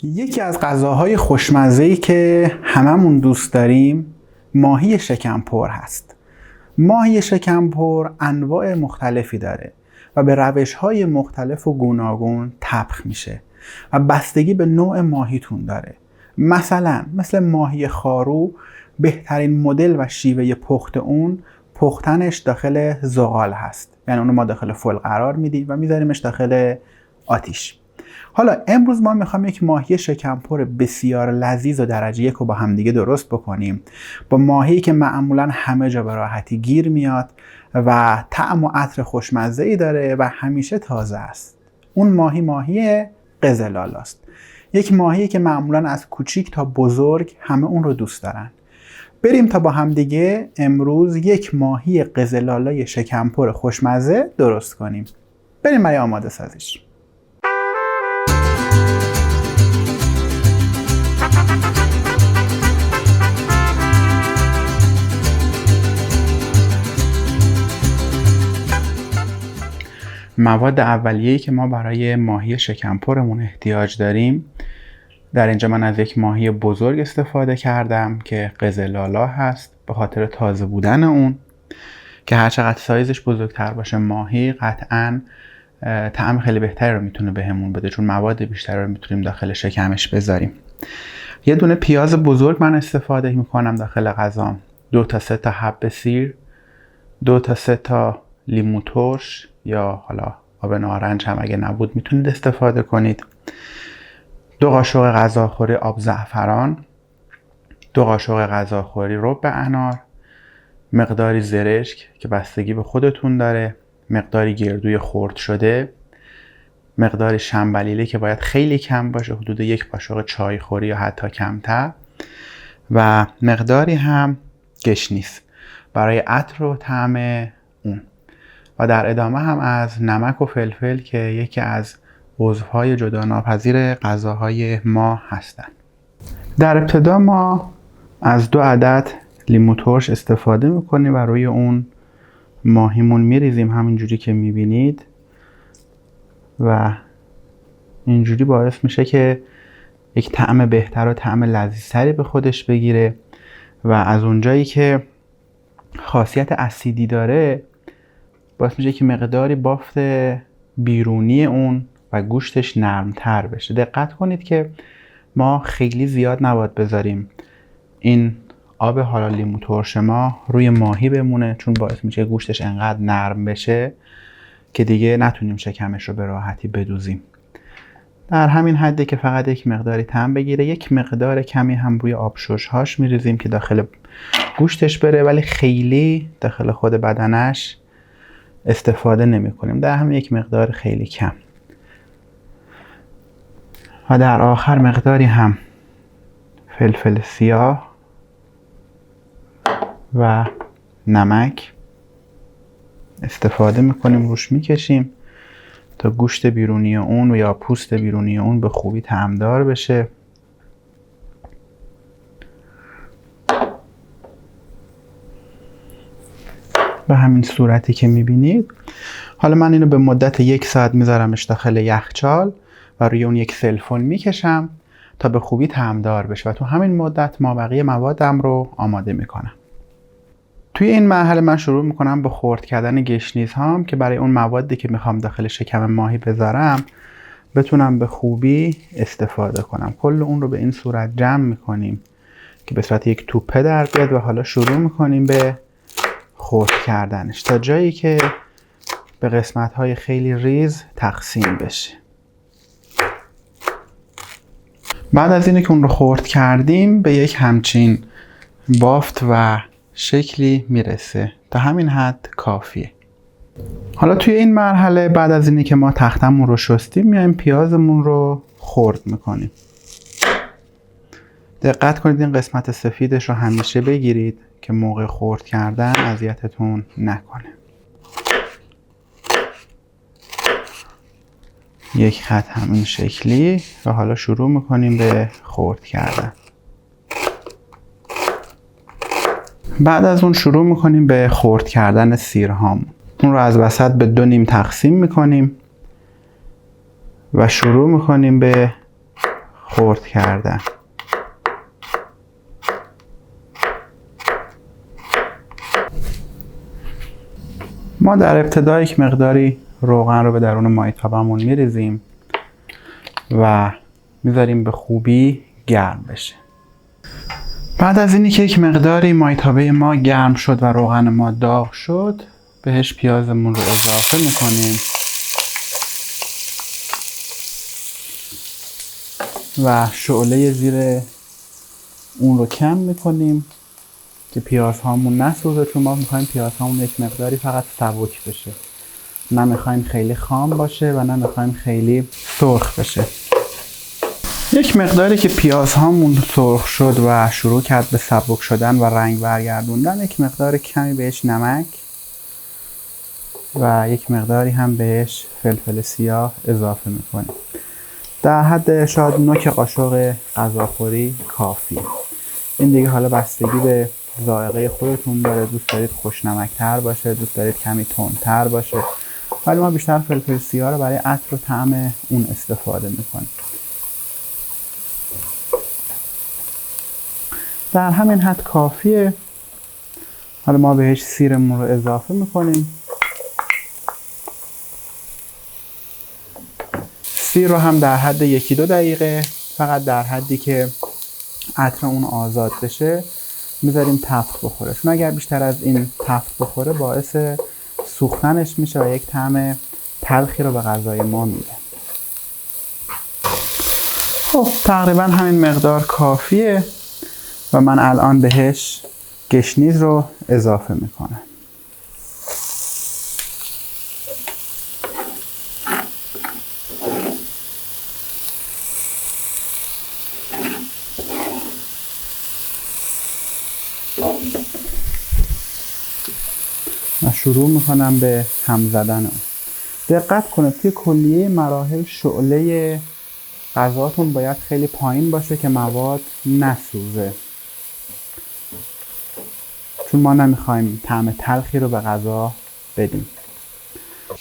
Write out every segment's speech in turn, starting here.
یکی از غذاهای خوشمزه‌ای که هممون دوست داریم ماهی شکمپر هست. ماهی شکمپر انواع مختلفی داره و به روش‌های مختلف و گوناگون طبخ میشه و بستگی به نوع ماهیتون داره. مثل ماهی خارو بهترین مدل و شیوه پخت اون پختنش داخل زغال هست، یعنی اونو ما داخل فل قرار میدیم و میذاریمش داخل آتیش. حالا امروز ما میخوام یک ماهی شکمپر بسیار لذیذ و درجه 1 رو با همدیگه درست بکنیم، با ماهی که معمولا همه جا به راحتی گیر میاد و طعم و عطر خوشمزه‌ای داره و همیشه تازه است. اون ماهی قزلالاست. یک ماهی که معمولا از کوچیک تا بزرگ همه اون رو دوست دارن. بریم تا با همدیگه امروز یک ماهی قزلالای شکمپر خوشمزه درست کنیم. بریم برای آماده سازیش. مواد اولیه‌ای که ما برای ماهی شکمپرمون احتیاج داریم، در اینجا من از یک ماهی بزرگ استفاده کردم که قزلالا هست به خاطر تازه بودن اون، که هر چقدر سایزش بزرگتر باشه ماهی قطعاً طعم خیلی بهتری رو میتونه بهمون بده، چون مواد بیشتری رو میتونیم داخل شکمش بذاریم. یه دونه پیاز بزرگ من استفاده میکنم داخل غذام، 2 تا 3 تا حب سیر، 2 تا 3 تا لیمو ترش یا حالا آب نارنج هم اگه نبود میتونید استفاده کنید، 2 قاشق غذاخوری آب زعفران، 2 قاشق غذاخوری رب انار، مقداری زرشک که بستگی به خودتون داره، مقداری گردوی خرد شده، مقداری شنبلیله که باید خیلی کم باشه، حدود 1 قاشق چایخوری یا حتی کمتر، و مقداری هم گشنیز برای عطر و طعم اون، و در ادامه هم از نمک و فلفل که یکی از عضوهای جدا ناپذیر غذاهای ما هستند. در ابتدا ما از 2 عدد لیمو ترش استفاده میکنیم و روی اون ماهیمون میریزیم همینجوری که میبینید، و اینجوری باعث میشه که یک طعم بهتر و طعم لذیذتری به خودش بگیره و از اونجایی که خاصیت اسیدی داره باعث میشه که مقداری بافت بیرونی اون و گوشتش نرمتر بشه. دقت کنید که ما خیلی زیاد نباید بذاریم این آب حالا لیمو ترش ما روی ماهی بمونه، چون باعث میشه گوشتش انقدر نرم بشه که دیگه نتونیم شکمش رو به راحتی بدوزیم. در همین حده که فقط یک مقداری طعم بگیره، یک مقدار کمی هم روی آبشوش هاش میریزیم که داخل گوشتش بره، ولی خیلی داخل خود بدنش استفاده نمی کنیم، در همین یک مقدار خیلی کم. و در آخر مقداری هم فلفل سیاه و نمک استفاده میکنیم، روش میکشیم تا گوشت بیرونی اون و یا پوست بیرونی اون به خوبی طعمدار بشه. به همین صورتی که میبینید. حالا من اینو به مدت 1 ساعت میذارمش داخل یخچال و روی اون یک سلفون میکشم تا به خوبی طعمدار بشه و تو همین مدت ما بقیه موادم رو آماده میکنم. توی این مرحله من شروع میکنم به خرد کردن گشنیز هام که برای اون موادی که میخوام داخل شکم ماهی بذارم بتونم به خوبی استفاده کنم. کل اون رو به این صورت جمع میکنیم که به صورت یک توپه در بیاد و حالا شروع میکنیم به خرد کردنش تا جایی که به قسمت های خیلی ریز تقسیم بشه. بعد از اینه که اون رو خرد کردیم به یک همچین بافت و شکلی میرسه، تا همین حد کافیه. حالا توی این مرحله بعد از اینه که ما تختمون رو شستیم میایم پیازمون رو خرد میکنیم. دقت کنید این قسمت سفیدش رو همیشه بگیرید که موقع خرد کردن اذیتتون نکنه. یک خط همین شکلی و حالا شروع میکنیم به خرد کردن. بعد از اون شروع میکنیم به خرد کردن سیرهامون. اون رو از وسط به 2 نیم تقسیم میکنیم و شروع میکنیم به خرد کردن. ما در ابتدا یک مقداری روغن رو به درون مایتابمون میریزیم و میذاریم به خوبی گرم بشه. بعد از اینی که یک مقداری مایتابه ما گرم شد و روغن ما داغ شد، بهش پیازمون رو اضافه میکنیم و شعله زیر اون رو کم میکنیم که پیازهامون نسوزه، چون ما میخوایم پیازهامون یک مقداری فقط سبک بشه، نه میخوایم خیلی خام باشه و نه میخوایم خیلی سرخ بشه. یک مقداری که پیازهامون سرخ شد و شروع کرد به سبک شدن و رنگ برگردوندن، یک مقدار کمی بهش نمک و یک مقداری هم بهش فلفل سیاه اضافه میکنیم. در حد شاید نوک قاشق غذاخوری کافیه. این دیگه حالا بستگی به ذائقه خودتون داره، دوست دارید خوشنمک‌تر باشه، دوست دارید کمی تندتر باشه، ولی ما بیشتر فلفل سیاه رو برای عطر و طعم اون استفاده میکنیم. در همین حد کافیه. حالا ما بهش سیرمون رو اضافه میکنیم. سیر رو هم در حد 1-2 دقیقه، فقط در حدی که عطر اون آزاد بشه میذاریم تفت بخوره، چون اگر بیشتر از این تفت بخوره باعث سوختنش میشه و یک طعم تلخی رو به غذای ما میده. خب تقریبا همین مقدار کافیه و من الان بهش گشنیز رو اضافه میکنم. و شروع میکنم به هم زدن اون. دقت کنید توی کلیه مراحل شعله غذاتون باید خیلی پایین باشه که مواد نسوزه، چون ما نمیخوایم طعم تلخی رو به غذا بدیم.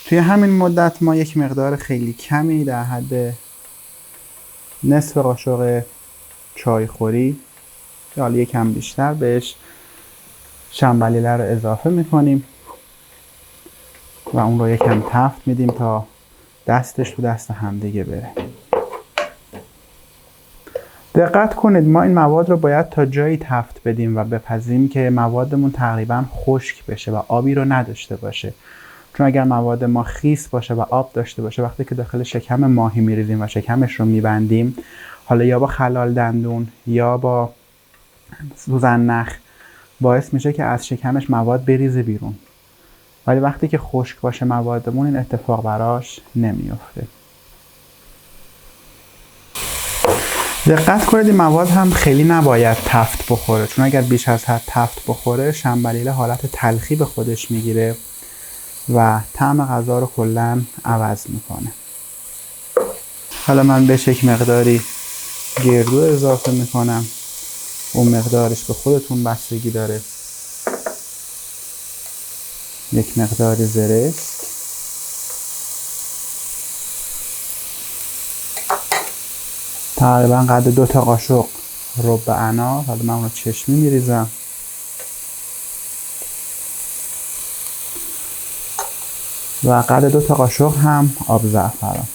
توی همین مدت ما یک مقدار خیلی کمی در حد نصف قاشق چایخوری یا حالا یکم بیشتر بهش شنبلیله رو اضافه میکنیم و اون رو یکم تفت میدیم تا دستش تو دست همدیگه بره. دقت کنید ما این مواد رو باید تا جایی تفت بدیم و بپزیم که موادمون تقریبا خشک بشه و آبی رو نداشته باشه، چون اگر مواد ما خیس باشه و آب داشته باشه، وقتی که داخل شکم ماهی میریزیم و شکمش رو میبندیم، حالا یا با خلال دندون یا با سوزن نخ باعث میشه که از شکمش مواد بریزه بیرون، ولی وقتی که خشک باشه موادمون این اتفاق براش نمیفته. دقت کنید این مواد هم خیلی نباید تفت بخوره، چون اگر بیش از حد تفت بخوره شنبلیله حالت تلخی به خودش میگیره و طعم غذا رو کلاً عوض میکنه. حالا من بهش یک مقداری گردو اضافه میکنم، اون مقدارش به خودتون بستگی داره. یک مقداری زرشک، تقریبا قد 2 تا قاشق رب انار، حالا من اون رو چشمی میریزم و قد 2 تا قاشق هم آب زعفران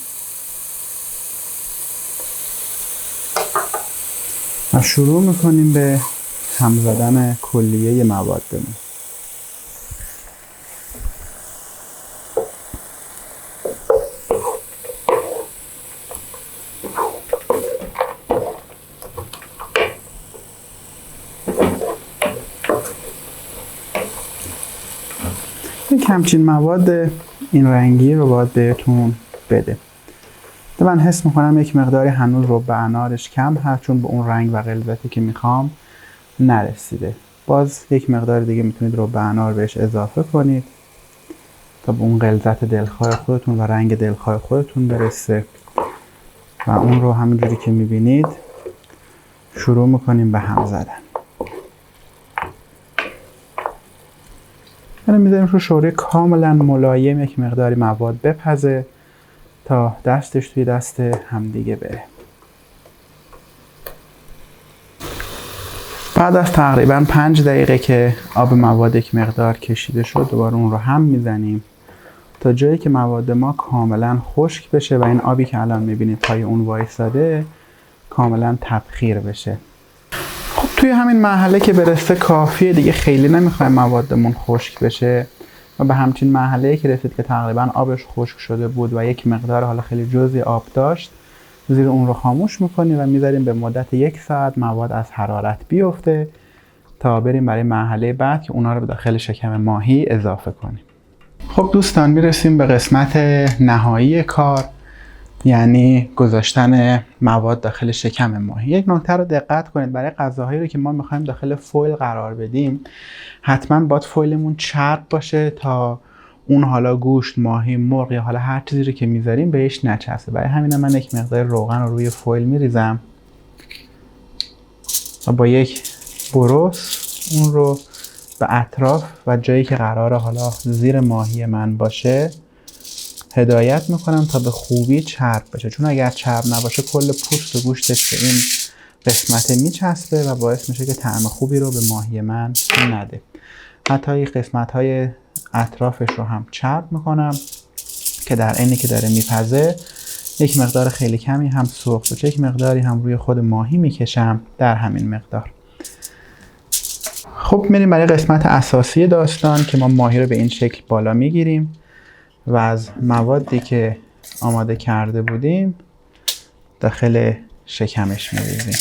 و شروع میکنیم به هم زدن کلیه موادمون. یک همچین مواد این رنگی رو باید بهتون بده. من حس میکنم یک مقداری هنوز رب انارش کم هست، چون به اون رنگ و غلظتی که میخوام نرسیده. باز یک مقدار دیگه میتونید رب انار بهش اضافه کنید تا به اون غلظت دلخواه خودتون و رنگ دلخواه خودتون برسه و اون رو همینجوری که میبینید شروع میکنیم به هم زدن. من میذاریم رو شوره کاملا ملایم یک مقداری مواد بپزه تا دستش توی دست همدیگه بره. بعد از تقریبا 5 دقیقه که آب مواد یک مقدار کشیده شد، دوباره اون رو هم میزنیم تا جایی که مواد ما کاملا خشک بشه و این آبی که الان میبینید پای اون وایساده کاملا تبخیر بشه. خب توی همین مرحله که برسه کافیه دیگه، خیلی نمیخوایم موادمون خشک بشه و به همچین مرحله‌ای که رسید که تقریبا آبش خشک شده بود و یک مقدار حالا خیلی جزئی آب داشت، زیر اون رو خاموش میکنیم و میذاریم به مدت 1 ساعت مواد از حرارت بیفته تا بریم برای مرحله بعد که اونا رو به داخل شکم ماهی اضافه کنیم. خب دوستان، میرسیم به قسمت نهایی کار، یعنی گذاشتن مواد داخل شکم ماهی. یک نکته رو دقت کنید، برای غذاهایی رو که ما میخوایم داخل فویل قرار بدیم حتما باید فویلمون چرب باشه تا اون حالا گوشت، ماهی، مرغ یا حالا هر چیزی رو که میذاریم بهش نچسبه. برای همین من یک مقدار روغن رو روی فویل میریزم و با یک بروس اون رو به اطراف و جایی که قراره حالا زیر ماهی من باشه هدایت میکنم تا به خوبی چرب بشه، چون اگر چرب نباشه کل پوست و گوشتش به این قسمت میچسبه و باعث میشه که طعم خوبی رو به ماهی من نده. حتی این قسمت های اطرافش رو هم چرب میکنم که در عینی که داره میپزه یک مقدار خیلی کمی هم سرخ بشه، یک مقداری هم روی خود ماهی میکشم در همین مقدار. خب میریم برای قسمت اساسی داستان که ما ماهی رو به این شکل بالا میگیریم و از موادی که آماده کرده بودیم داخل شکمش میریزیم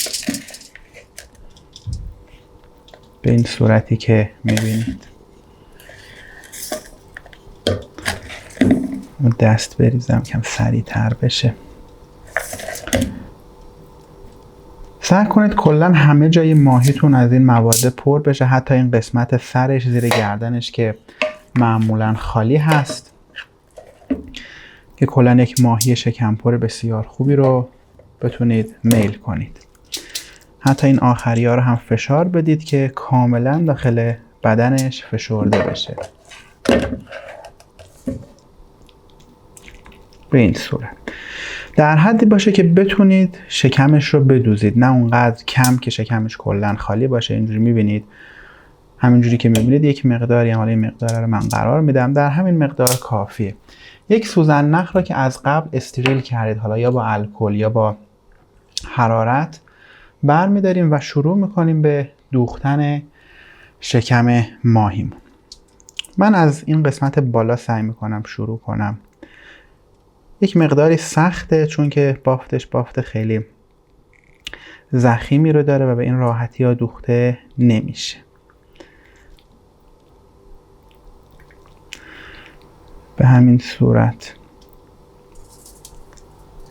به این صورتی که میبینید. دست بریزم کم سریع‌تر بشه. سعی کنید کلا همه جای ماهیتون از این مواد پر بشه، حتی این قسمت سرش زیر گردنش که معمولا خالی هست، که کلا یک ماهی شکمپر بسیار خوبی رو بتونید میل کنید. حتی این آخری ها رو هم فشار بدید که کاملا داخل بدنش فشرده بشه به این صورت، در حدی باشه که بتونید شکمش رو بدوزید، نه اونقدر کم که شکمش کلا خالی باشه. اینجوری میبینید، همینجوری که میبینید یک مقداری، حالا این مقدار رو من قرار میدم، در همین مقدار کافیه. یک سوزن نخ رو که از قبل استریل کردید، حالا یا با الکل یا با حرارت، برمیداریم و شروع میکنیم به دوختن شکم ماهیمون. من از این قسمت بالا سعی میکنم شروع کنم. یک مقداری سخته چون که بافتش بافت خیلی ضخیمی رو داره و به این راحتی ها دوخته نمیشه. به همین صورت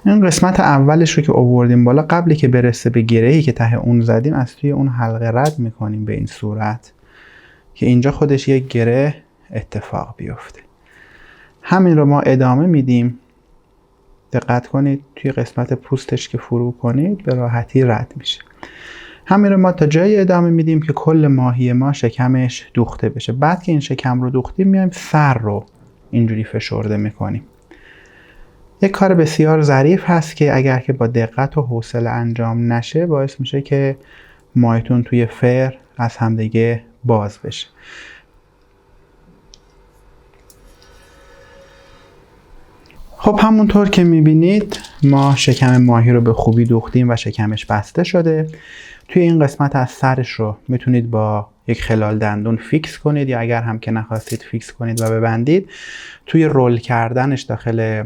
این قسمت اولش رو که آوردیم بالا، قبلی که برسه به گرهی که ته اون زدیم از توی اون حلقه رد میکنیم به این صورت که اینجا خودش یک گره اتفاق بیفته. همین رو ما ادامه میدیم. دقت کنید توی قسمت پوستش که فرو کنید به راحتی رد میشه. همین رو ما تا جایی ادامه میدیم که کل ماهی ما شکمش دوخته بشه. بعد که این شکم رو دوختیم میایم سر رو اینجوری فشرده میکنیم. یک کار بسیار ظریف هست که اگر که با دقت و حوصله انجام نشه باعث میشه که ماهیتون توی فر از همدیگه باز بشه. خب همونطور که میبینید ما شکم ماهی رو به خوبی دوختیم و شکمش بسته شده. توی این قسمت از سرش رو میتونید با یک خلال دندون فیکس کنید یا اگر هم که نخواستید فیکس کنید و ببندید، توی رول کردنش داخل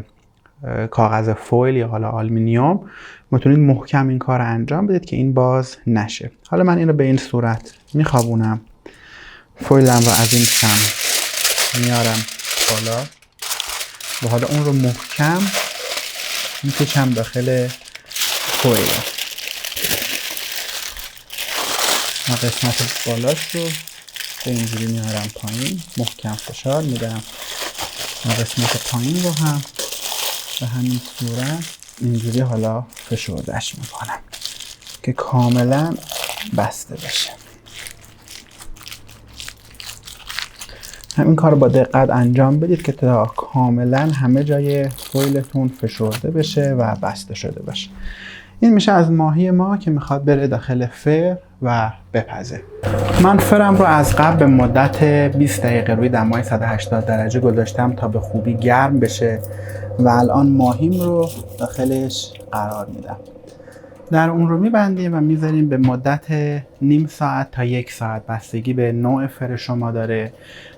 کاغذ فویل یا حالا آلومینیوم میتونید محکم این کار رو انجام بدید که این باز نشه. حالا من این رو به این صورت میخوابونم، فویلم رو از این سمت میارم بالا و حالا اون رو محکم میکشم داخل فویل و قسمت بالاش رو به اینجوری میارم پایین، محکم فشار میدم و قسمت پایین رو هم به همین صورت اینجوری حالا فشردش میکنم که کاملا بسته بشه. همین کار رو با دقت انجام بدید که تا کاملا همه جای فویلتون فشرده بشه و بسته شده باشه. این میشه از ماهی ما که میخواد بره داخل فر و بپزه. من فرم رو از قبل به مدت 20 دقیقه روی دمای 180 درجه گذاشتم تا به خوبی گرم بشه و الان ماهیم رو داخلش قرار میدم. در اون رو میبندیم و میذاریم به مدت نیم ساعت تا 1 ساعت، بستگی به نوع فر شما داره،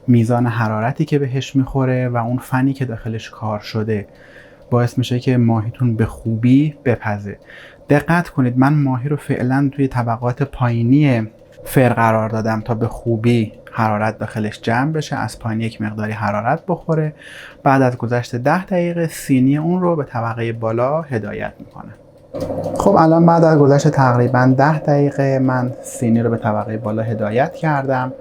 میزان حرارتی که بهش میخوره و اون فنی که داخلش کار شده باعث میشه که ماهیتون به خوبی بپزه. دقت کنید من ماهی رو فعلا توی طبقات پایینی فر قرار دادم تا به خوبی حرارت داخلش جمع بشه، از پایین یک مقداری حرارت بخوره. بعد از گذشت 10 دقیقه سینی اون رو به طبقه بالا هدایت میکنه. خب الان بعد از گذشت تقریبا 10 دقیقه من سینی رو به طبقه بالا هدایت کردم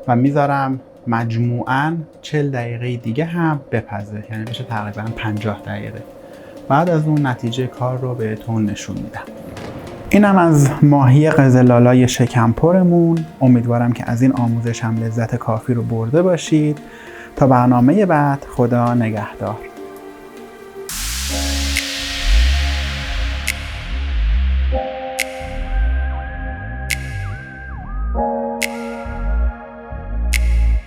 و میذارم مجموعاً 40 دقیقه دیگه هم بپزه، یعنی بشه تقریبا 50 دقیقه. بعد از اون نتیجه کار رو بهتون نشون میدم. اینم از ماهی قزل‌لالای شکمپرمون. امیدوارم که از این آموزش هم لذت کافی رو برده باشید. تا برنامه بعد، خدا نگهدار.